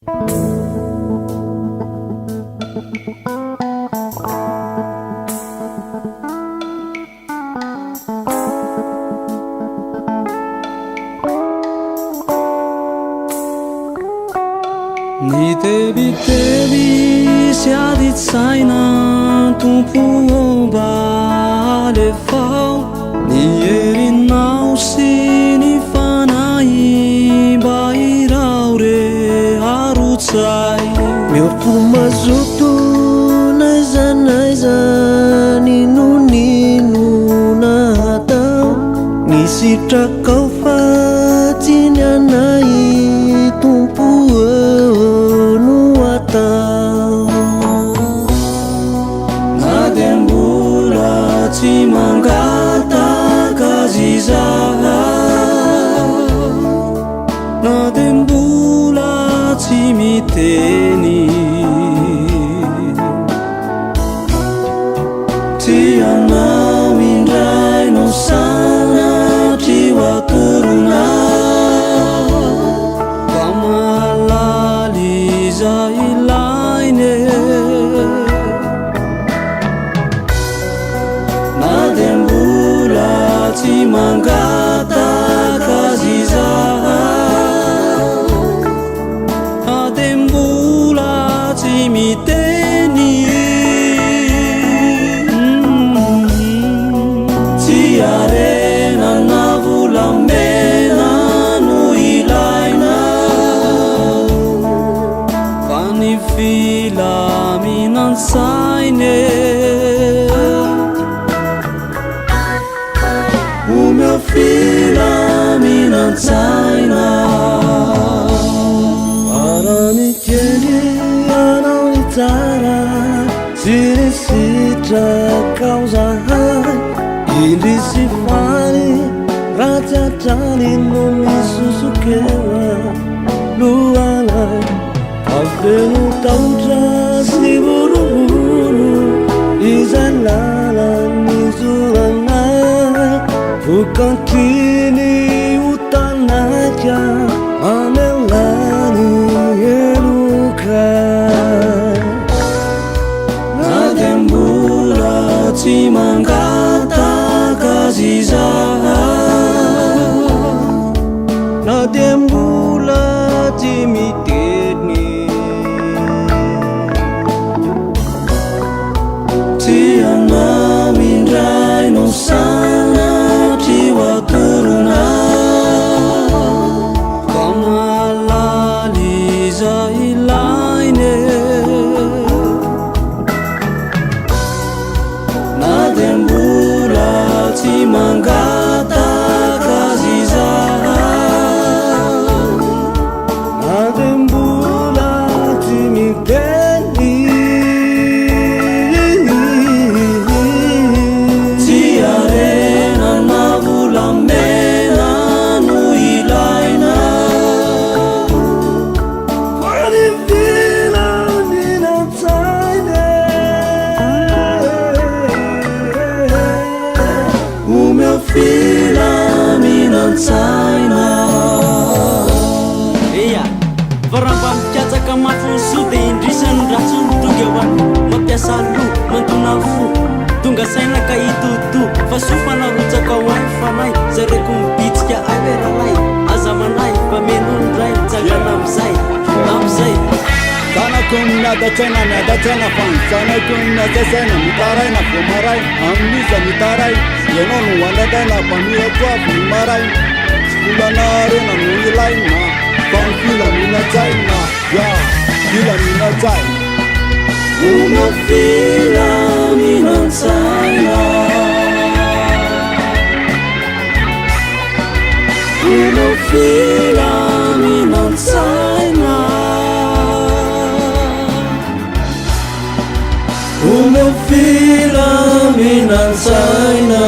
Ni tebi sia di tsaina tompo bale fao ni erinao sy ny fanahy mba irao re arotsay miofo mazoto naizanaiza ninonino natao nisitrakao fa tiny anay tompo no atao na dia mbola tsy mangataka zizaha na dia mbola tsy miteny tsy anao indray no sanatry ho atorona fa mahalala izay ilaine na dia mbola tsy mangataka zizaha na dia mbola tsy miteny tsy arena na volamena no ilaina fa ny filaminan-tsaine omeo filaminan-tsaina arany kely anao ny tsara sy ny sitrakao zahay indrisy faly raha tsy atrany no misosokewa lohalay aveno taotra sy volovolo izay lala ny zoranay vokantiny ho tanaka amelany elokay na dia mbola tsy mangataka zizaha na dia mbola tsy miteny tsy anao indray no sanatry ho atorona fa mahalala izay ilaine na dia mbola tsy mangataka zizaha na dia mbola tsy miteny tsy arena na volamena no ilaina any filaminan-tsaine omeo filaminan-tsaina eya fa raha mba mikatsaka mafonso dia indrisany ratso mitonga eo any mampiasa lo mantona fo tonga saina ka itoto fa sofanarotsaka ho ay fanay zareko mibitsika ay veralay aza manay fa menondray tsangana amizay zanako miadatsaina miadatsaina fa zanako miadatsaina mitaraina vo maray aminiza mitaray ianao no andadaina mpamihakoavy ny maray tsy volanarena no ilaina fa ny filaminatsaina ya filaminatsaina omeo filaminan-tsaina omeo filaminan-tsaina omeo filaminan-tsaina